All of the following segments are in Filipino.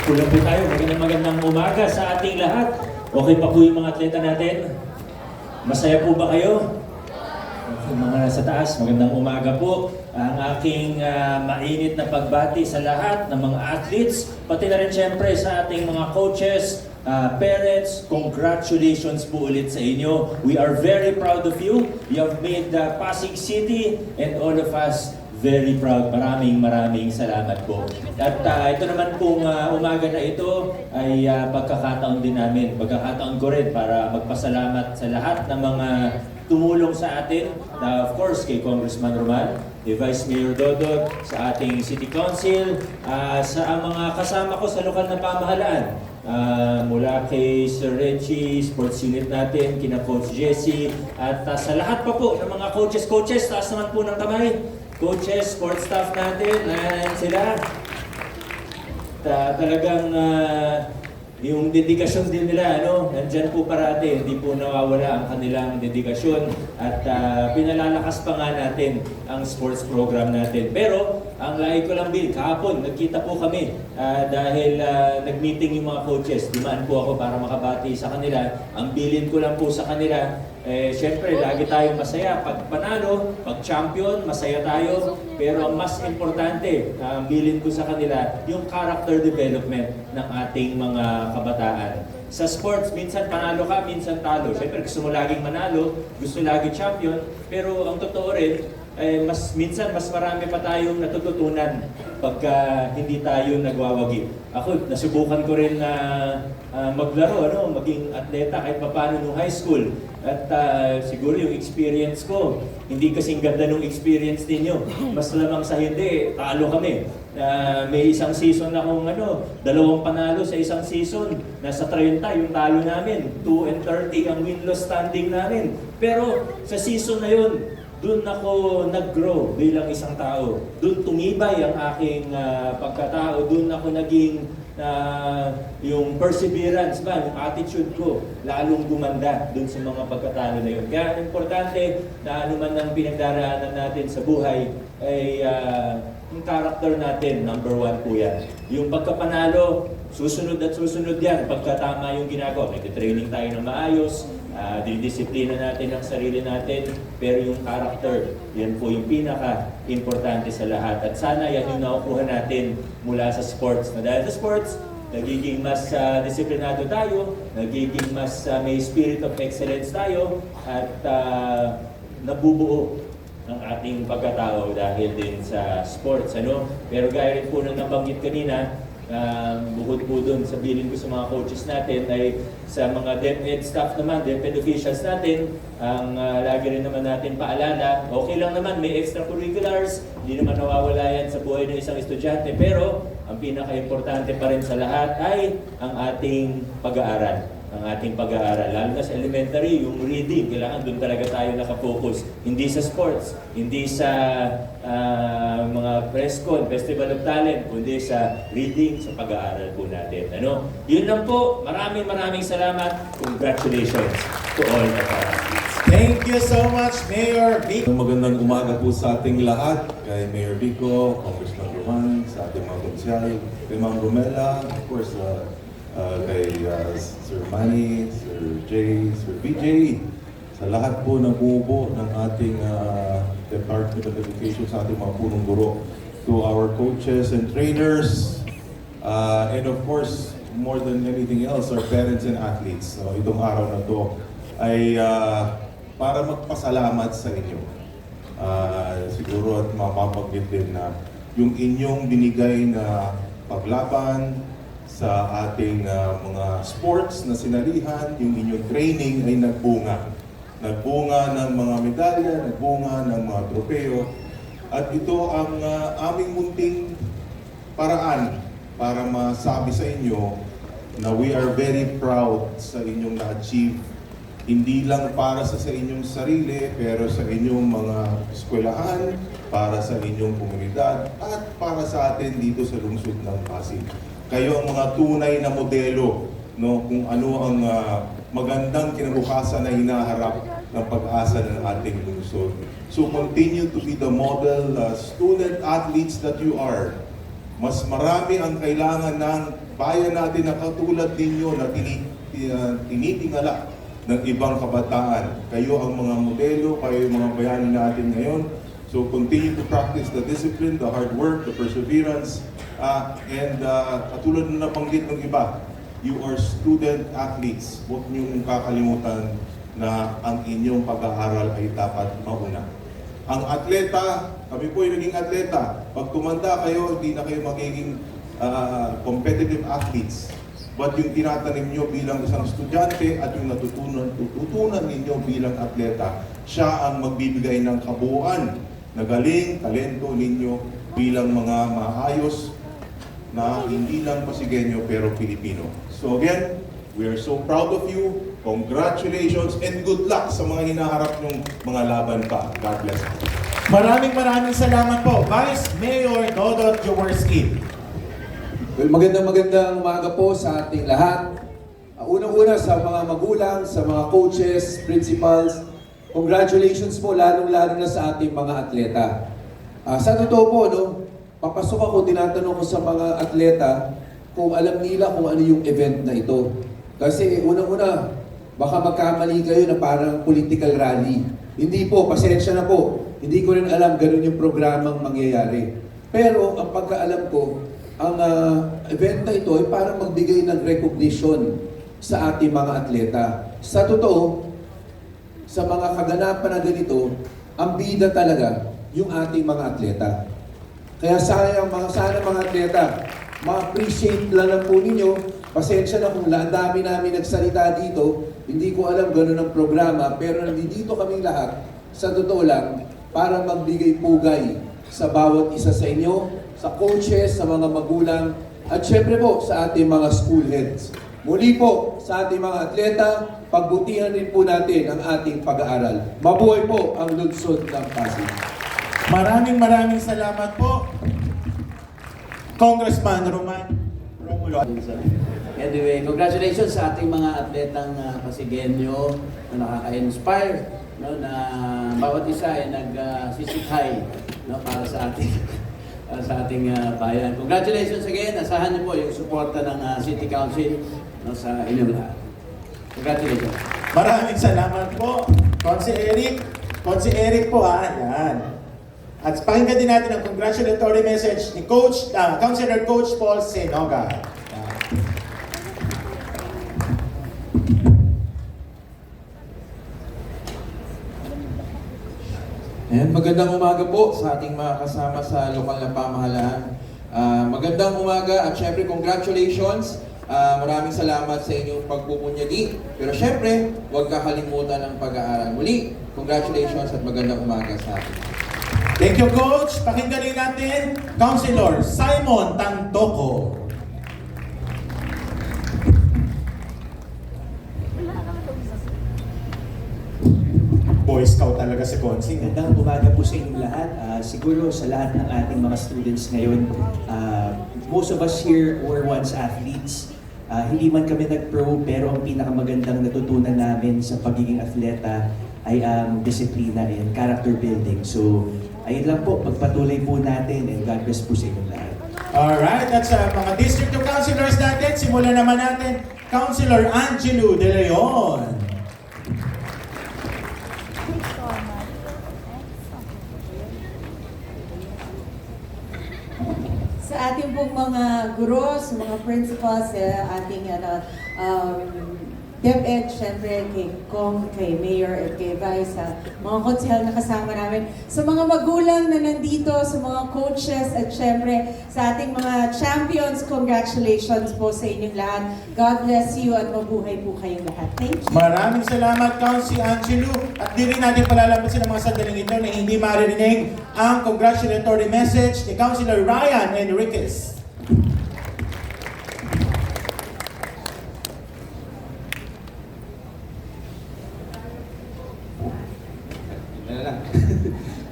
Pula po tayo. Magandang umaga sa ating lahat. Okay pa po yung mga atleta natin? Masaya po ba kayo? Mga nasa taas, magandang umaga po. Ang aking mainit na pagbati sa lahat ng mga athletes, pati na rin syempre sa ating mga coaches, parents, congratulations po ulit sa inyo. We are very proud of you. You have made Pasig City and all of us very proud. Maraming salamat po. At ito naman pong umaga na ito ay pagkakataon din namin. Pagkakataon ko rin para magpasalamat sa lahat ng mga tumulong sa atin. Of course, kay Congressman Roman, kay Vice Mayor Dodot, sa ating City Council, sa mga kasama ko sa lokal na pamahalaan. Mula kay Sir Reggie, sports unit natin, kina Coach Jesse, at sa lahat pa po ng mga coaches, taas naman po ng kamay. Coaches, sports staff natin, sila. Talagang yung dedikasyon din nila, nandyan po parati, hindi po nawawala ang kanilang dedikasyon at pinalalakas pa nga natin ang sports program natin. Pero ang lahi ko lang, Bill, kahapon nagkita po kami dahil nag-meeting yung mga coaches. Dumaan po ako para makabati sa kanila. Ang bilin ko lang po sa kanila, syempre, lagi tayong masaya. Pag panalo, pag champion, masaya tayo. Pero ang mas importante, ang bilin ko sa kanila, yung character development ng ating mga kabataan. Sa sports, minsan panalo ka, minsan talo. Syempre, gusto mo laging manalo, gusto lagi champion. Pero ang totoo rin, minsan mas marami pa tayong natututunan pagka hindi tayo nagwawagi. Ako, nasubukan ko rin na maglaro, maging atleta kahit paano nung high school. At siguro yung experience ko, hindi kasing ganda nung experience ninyo. Mas lamang sa hindi, talo kami. May isang season akong 2 panalo sa isang season. Nasa 30 yung talo namin. 2-30 ang win-loss standing namin. Pero sa season na yun, doon ako nag-grow bilang isang tao. Doon tumibay ang aking pagkatao. Doon ako naging yung perseverance ba, yung attitude ko, lalong gumanda doon sa mga pagkatalo na yun. Kaya importante na anuman ang pinagdaraanan natin sa buhay ay yung character natin, number 1 po yan. Yung pagkapanalo, susunod at susunod yan. Pagkatama yung ginagawa, may training tayo ng maayos, dinidisiplina natin ang sarili natin, pero yung character, yan po yung pinaka-importante sa lahat. At sana yan yung nakukuha natin mula sa sports. Na dahil sa sports, nagiging mas disiplinado tayo, nagiging mas may spirit of excellence tayo, at nabubuo ang ating pagkatao dahil din sa sports. Pero gaya rin po nang nabanggit kanina, bukod po doon, sabihin ko sa mga coaches natin ay sa mga DepEd staff naman, DepEd officials natin, ang lagi rin naman natin paalala, okay lang naman, may extracurriculars, hindi naman nawawala yan sa buhay ng isang estudyante, pero ang pinaka-importante pa rin sa lahat ay ang ating pag-aaral. Lalo na sa elementary, yung reading, kailangan doon talaga tayo nakafocus. Hindi sa sports, hindi sa mga press con, Festival of Talent, kundi sa reading, sa pag-aaral po natin. Yun lang po. Maraming salamat. Congratulations to all of us. Thank you so much, Mayor Vico. Magandang umaga po sa ating lahat, kay Mayor Vico, Congressman Roman, sa ating mga konsyal, kay Ma'am Romela, of course, kay Sir Manny, Sir Jay, Sir BJ, sa lahat po ng buo ng ating Department of Education, sa ating mga punong guro, to our coaches and trainers, and of course, more than anything else, our parents and athletes. So, itong araw na to ay para magpasalamat sa inyo. Siguro at mapapaggit din na yung inyong binigay na paglaban sa ating mga sports na sinalihan, yung inyong training ay nagbunga. Nagbunga ng mga medalya, nagbunga ng mga tropeo. At ito ang aming munting paraan para masabi sa inyo na we are very proud sa inyong na-achieve. Hindi lang para sa inyong sarili, pero sa inyong mga eskwelahan, para sa inyong komunidad, at para sa atin dito sa lungsod ng Pasig. Kayo ang mga tunay na modelo, kung ano ang magandang kinabukasan na hinaharap ng pag-asa ng ating lungsod. So continue to be the model student athletes that you are. Mas marami ang kailangan ng bayan natin na katulad ninyo na tinitingala ng ibang kabataan. Kayo ang mga modelo, kayo yung mga bayani natin ngayon. So continue to practice the discipline, the hard work, the perseverance, and katulad na nabanggit ng iba, you are student athletes. Huwag niyong kakalimutan na ang inyong pag-aaral ay dapat mauna. Ang atleta, kami po yung naging atleta. Pag tumanda kayo, hindi na kayo magiging competitive athletes. But yung tinatanim nyo bilang isang estudyante at yung tututunan ninyo bilang atleta, siya ang magbibigay ng kabuuan na galing, talento ninyo bilang mga maayos na hindi lang Pasigenyo pero Pilipino. So again, we are so proud of you. Congratulations and good luck sa mga hinaharap nyong mga laban pa. God bless you. Maraming salamat po, Vice Mayor Dodot Jaworski. Well, magandang umaga po sa ating lahat. Unang-una sa mga magulang, sa mga coaches, principals, congratulations po lalong-lalo na sa ating mga atleta. Sa totoo po, no, papasok ako, tinatanong ko sa mga atleta kung alam nila kung ano yung event na ito. Kasi unang-una, baka magkamali kayo na parang political rally. Hindi po, pasensya na po. Hindi ko rin alam ganun yung programang mangyayari. Pero ang pagkaalam ko, ang event na ito ay parang magbigay ng recognition sa ating mga atleta. Sa totoo, sa mga kaganapan na ganito, ang bida talaga yung ating mga atleta. Kaya sana mga atleta, ma-appreciate lang lang po ninyo. Pasensya na kung ang dami namin nagsalita dito, hindi ko alam ganun ang programa, pero nandito kaming lahat, sa totoo lang, para magbigay pugay sa bawat isa sa inyo, sa coaches, sa mga magulang, at syempre po sa ating mga school heads. Muli po sa ating mga atleta, pagbutihan rin po natin ang ating pag-aaral. Mabuhay po ang lungsod ng Pasig. Maraming salamat po, Congressman Roman Romulo. Anyway, congratulations sa ating mga atletang Pasigenyo na nakaka-inspire, no, na bawat isa ay nagsisikhay, no, para sa ating bayan. Congratulations again. Asahan niyo po yung suporta ng City Council, no, sa inyong lahat. Congratulations. Maraming salamat po, Consi Eric. Consi Eric po yan. At pakinggan din natin ang congratulatory message ni Councilor Coach Paul Senoga. Ayan, magandang umaga po sa ating mga kasama sa lokal na pamahalaan. Magandang umaga at syempre congratulations. Maraming salamat sa inyong pagpupunyagi. Pero syempre, huwag kakalimutan ang pag-aaral. Muli, congratulations at magandang umaga sa atin. Thank you, Coach. Pakinggan din natin, Councilor Simon Tantoco. Boy Scout talaga si Consi. Magandang umaga po sa inyong lahat. Siguro sa lahat ng ating mga students ngayon, most of us here were once athletes. Hindi man kami nag-pro, pero ang pinakamagandang natutunan namin sa pagiging atleta ay ang disiplina and character building. So, ayun lang po, pagpatuloy po natin and God bless po sa inyong lahat. Alright, that's mga District of Councilors natin. Simulan naman natin, Councilor Angelo De Leon. Sa ating pong mga guro, sa mga principals, sa ating DepEd, syempre kay Kong, kay Mayor at kay Vice, sa mga konsehal na kasama namin, sa mga magulang na nandito, sa mga coaches, at syempre sa ating mga champions, congratulations po sa inyong lahat. God bless you at mabuhay po kayong lahat. Thank you. Maraming salamat, Council Angelo. At di rin natin palalampasin ang mga sandaling ito na hindi maririnig ang congratulatory message ni Councilor Ryan Enriquez.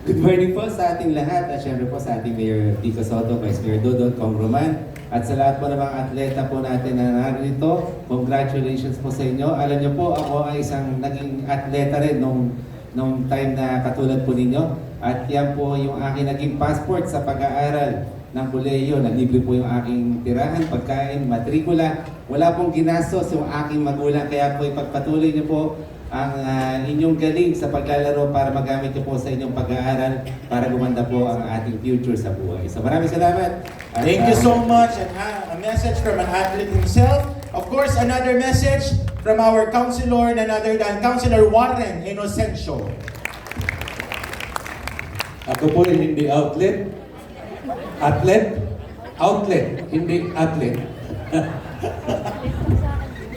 Good morning po sa ating lahat at syempre po sa ating Mayor Pico Soto, Vice Mayor Dodot, Kong Roman at sa lahat po ng mga atleta po natin na narito. Congratulations po sa inyo. Alam niyo po, ako ay isang naging atleta rin nung time na katulad po ninyo at yan po yung aking naging passport sa pag-aaral ng kolehiyo. Nalibre po yung aking tirahan, pagkain, matrikula. Wala pong ginastos yung aking magulang. Kaya po ipagpatuloy niyo po ang inyong galing sa paglalaro para magamit niyo po sa inyong pag-aaral para gumanda po ang ating future sa buhay. So maraming salamat. At, Thank you so much. And a message from an athlete himself. Of course, another message from our counselor, none other than Counselor Warren Inocencio. Ako po ay hindi outlet. Outlet, hindi athlete.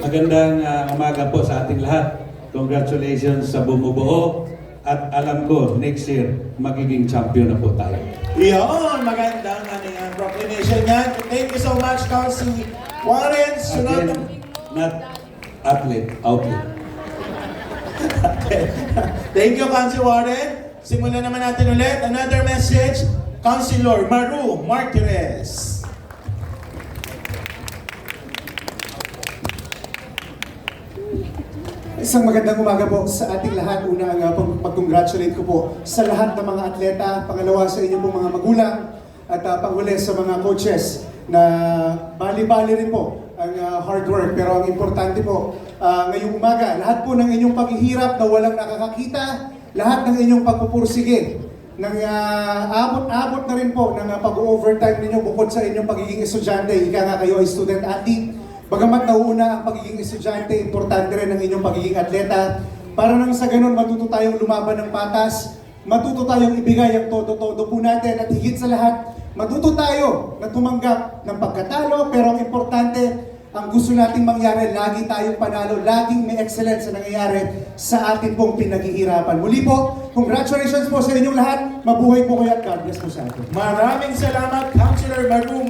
Magandang umaga po sa ating lahat. Congratulations sa bumubuo. At alam ko, next year, magiging champion na po tayo. Iyon, magandang proclamation yan. Thank you so much, Counselor Warren. Sunod Again, not athlete, outlet. Thank you, Counselor Warren. Simulan naman natin ulit. Another message, Counselor Maru Martirez. Isang magandang umaga po sa ating lahat. Una ang pag-congratulate ko po sa lahat ng mga atleta, pangalawa sa inyo pong mga magulang, at panghuli sa mga coaches na bali-bali rin po ang hard work. Pero ang importante po, ngayong umaga, lahat po ng inyong paghihirap na walang nakakakita, lahat ng inyong pagpupursige, ng abot-abot na rin po ng pag-overtime ninyo bukod sa inyong pagiging estudyante, ika nga kayo ay student-athlete. Bagamat nauuna ang pagiging estudyante, importante rin ang inyong pagiging atleta. Para nang sa ganun, matuto tayong lumaban ng patas, matuto tayong ibigay ang todo-todo po natin, at higit sa lahat, matuto tayo na tumanggap ng pagkatalo, pero ang importante, ang gusto nating mangyari, lagi tayong panalo, laging may excellence na nangyayari sa atin pong pinaghihirapan. Muli po, congratulations po sa inyong lahat, mabuhay po kayo at God bless po sa atin. Maraming salamat, Counselor Maru